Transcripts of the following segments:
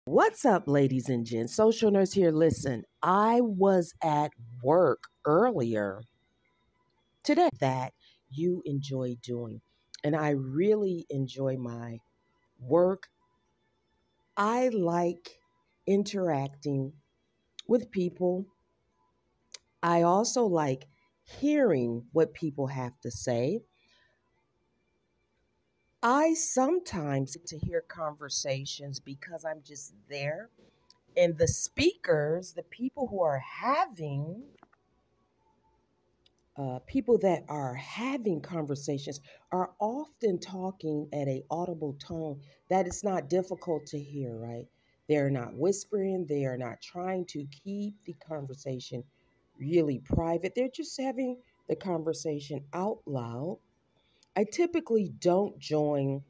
What's up, ladies and gents? Social Nurse here. Listen, I was at work earlier today that you enjoy doing, and I really enjoy my work. I like interacting with people. I also like hearing what people have to say. I sometimes get to hear conversations because I'm just there, and the speakers, the people who are having people that are having conversations are often talking at a audible tone that it's not difficult to hear, right? They're not whispering, they are not trying to keep the conversation really private. They're just having the conversation out loud. I typically don't join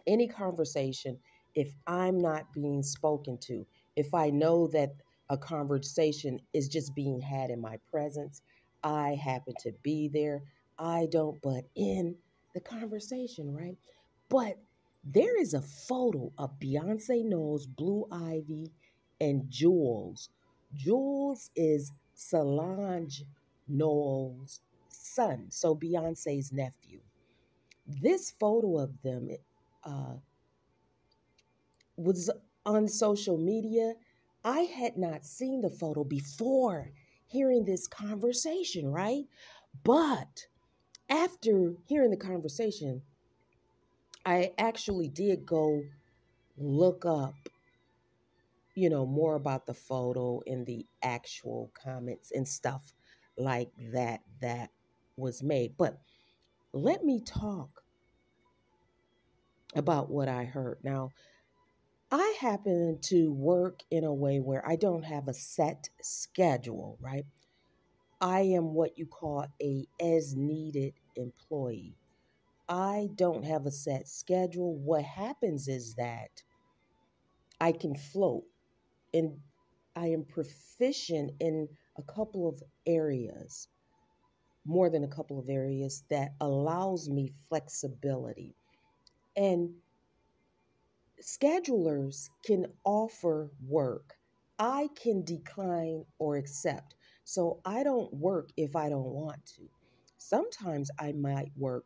any conversation if I'm not being spoken to. If I know that a conversation is just being had in my presence, I happen to be there. I don't butt in the conversation, right? But there is a photo of Beyonce Knowles, Blue Ivy, and Jules. Jules is Solange Knowles' son, so Beyonce's nephew. This photo of them uh, was on social media. I had not seen the photo before hearing this conversation, right? But after hearing the conversation, I actually did go look up, more about the photo and the actual comments and stuff like that was made. But let me talk about what I heard. Now, I happen to work in a way where I don't have a set schedule, right? I am what you call a as needed employee. I don't have a set schedule. What happens is that I can float, and I am proficient in a couple of areas, more than a couple of areas that allows me flexibility. And schedulers can offer work. I can decline or accept. So I don't work if I don't want to. Sometimes I might work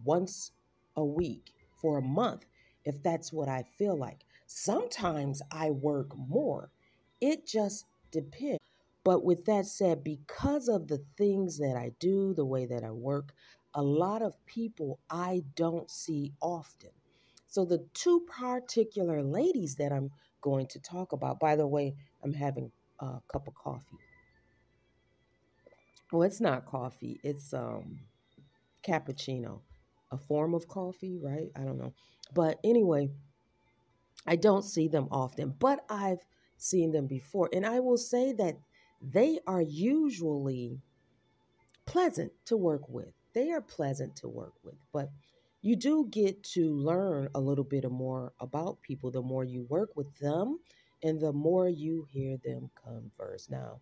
once a week for a month if that's what I feel like. Sometimes I work more. It just depends. But with that said, because of the things that I do, the way that I work, a lot of people I don't see often. So the two particular ladies that I'm going to talk about, by the way, I'm having a cup of coffee. Well, it's not coffee, it's cappuccino, a form of coffee, right? I don't know. But anyway, I don't see them often, but I've seen them before. And I will say that they are usually pleasant to work with. They are pleasant to work with, but you do get to learn a little bit more about people the more you work with them and the more you hear them converse. Now,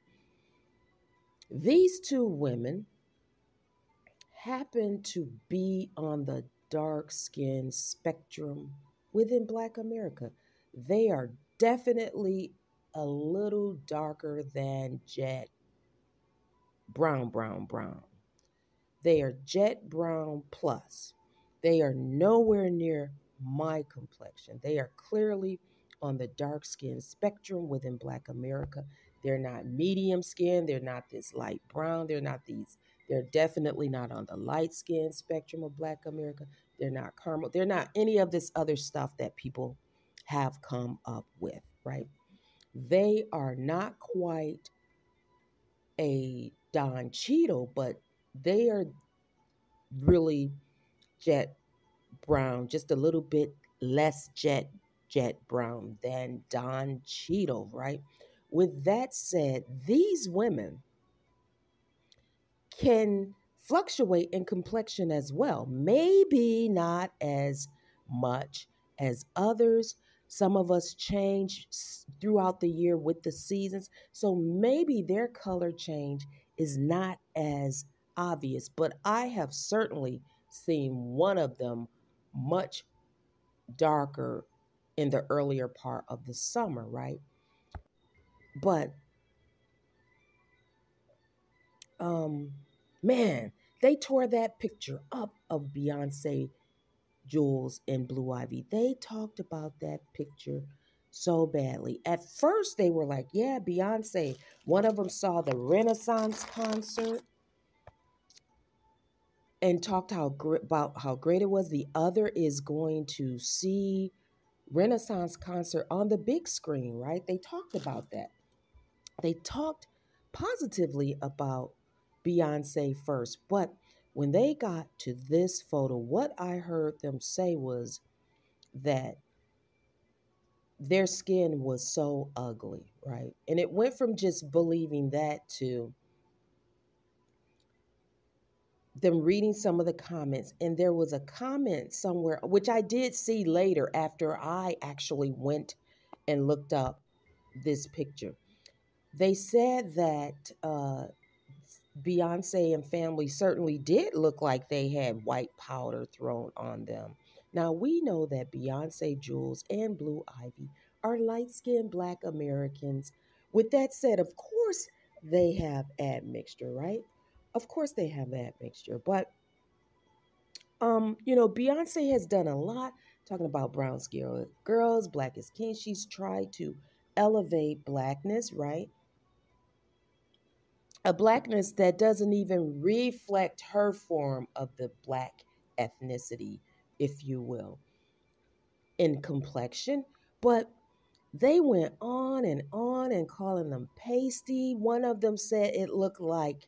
these two women happen to be on the dark skin spectrum within Black America. They are definitely a little darker than jet brown. They are jet brown plus. They are nowhere near my complexion. They are clearly on the dark skin spectrum within Black America. They're not medium skin. They're not this light brown. They're definitely not on the light skin spectrum of Black America. They're not caramel. They're not any of this other stuff that people have come up with, right? They are not quite a Don Cheadle, but they are really jet brown, just a little bit less jet brown than Don Cheadle, right? With that said, these women can fluctuate in complexion as well. Maybe not as much as others. Some of us change throughout the year with the seasons. So maybe their color change is not as obvious, but I have certainly seen one of them much darker in the earlier part of the summer, right? But um, man, they tore that picture up of Beyonce, Jules, and Blue Ivy. They talked about that picture so badly. At first, they were like, yeah, Beyonce. One of them saw the Renaissance concert and talked about how great it was. The other is going to see Renaissance concert on the big screen, right? They talked about that. They talked positively about Beyonce first, but when they got to this photo, what I heard them say was that their skin was so ugly, right? And it went from just believing that to them reading some of the comments. And there was a comment somewhere, which I did see later after I actually went and looked up this picture. They said that Beyonce and family certainly did look like they had white powder thrown on them. Now, we know that Beyonce, Jules, and Blue Ivy are light skinned Black Americans. With that said, of course, they have admixture, right? Of course, they have admixture. But, Beyonce has done a lot talking about brown skinned girls, Black is king. She's tried to elevate Blackness, right? A Blackness that doesn't even reflect her form of the Black ethnicity, if you will, in complexion. But they went on and calling them pasty. One of them said it looked like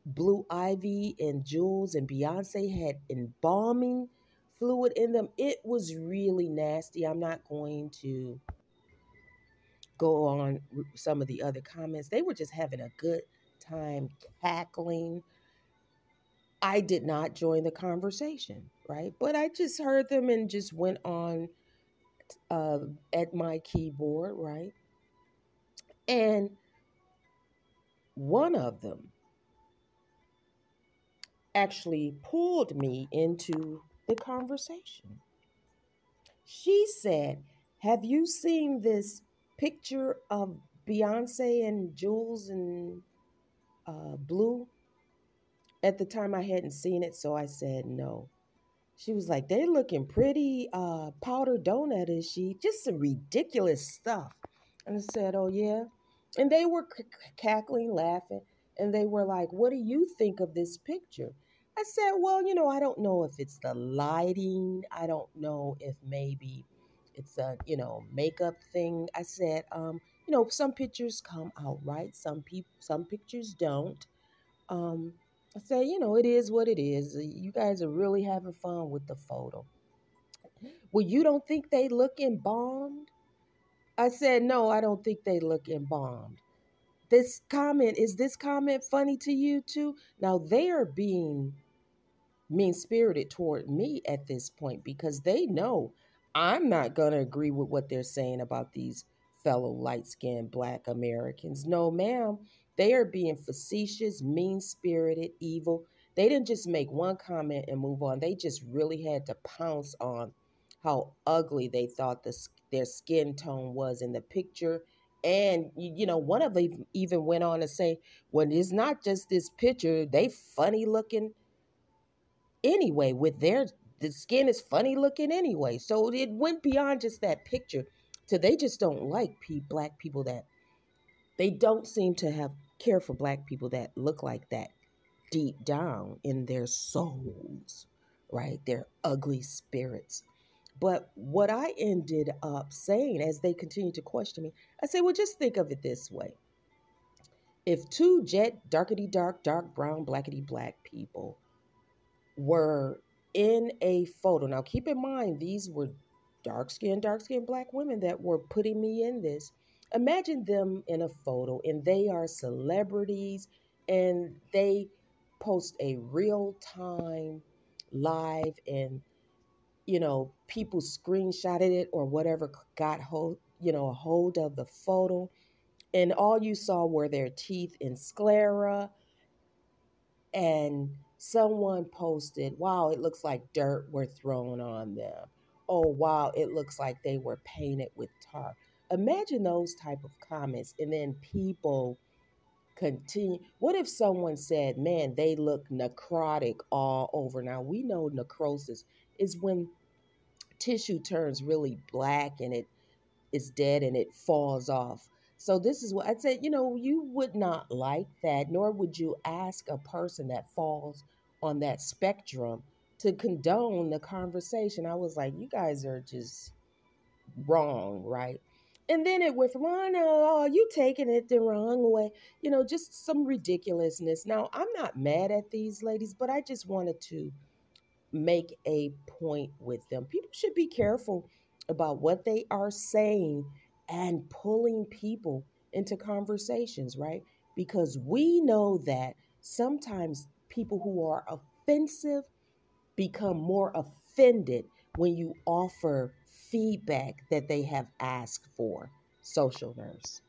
Blue Ivy and Jules and Beyonce had embalming fluid in them. It was really nasty. I'm not going to go on some of the other comments. They were just having a good time cackling. I did not join the conversation, right? But I just heard them and just went on uh, at my keyboard, right? And one of them actually pulled me into the conversation. She said, have you seen this picture of Beyonce and Jules and Blue? At the time, I hadn't seen it, so I said no. She was like, they're looking pretty powder donut, is she? Just some ridiculous stuff. And I said, oh, yeah. And they were cackling, laughing. And they were like, what do you think of this picture? I said, well, I don't know if it's the lighting. I don't know if maybe it's a, makeup thing. I said, some pictures come out right. Some pictures don't. Um, I said, it is what it is. You guys are really having fun with the photo. Well, you don't think they look embalmed? I said, no, I don't think they look embalmed. Is this comment funny to you too? Now they are being mean spirited toward me at this point because they know I'm not going to agree with what they're saying about these fellow light skinned Black Americans. No, ma'am. They are being facetious, mean spirited, evil. They didn't just make one comment and move on. They just really had to pounce on how ugly they thought their skin tone was in the picture. And, one of them even went on to say, well, it's not just this picture. They funny looking anyway the skin is funny looking anyway, so it went beyond just that picture to they just don't like black people that they don't seem to have care for black people that look like that deep down in their souls, right? Their ugly spirits. But what I ended up saying as they continued to question me, I said, well, just think of it this way. If two jet darkety dark brown blackety black people were in a photo. Now, keep in mind, these were dark skinned Black women that were putting me in this. Imagine them in a photo and they are celebrities and they post a real time live and, people screenshotted it or whatever got a hold of the photo. And all you saw were their teeth in sclera and someone posted, wow, it looks like dirt were thrown on them. oh wow, it looks like they were painted with tar. Imagine those type of comments, and then people continue. What if someone said, man, they look necrotic all over? Now we know necrosis is when tissue turns really black and it is dead and it falls off. So this is what I said, you would not like that, nor would you ask a person that falls on that spectrum to condone the conversation. I was like, you guys are just wrong, right? And then it went from, oh no, oh, you taking it the wrong way, just some ridiculousness. Now, I'm not mad at these ladies, but I just wanted to make a point with them. People should be careful about what they are saying and pulling people into conversations, right? Because we know that sometimes people who are offensive become more offended when you offer feedback that they have asked for. Social nurse.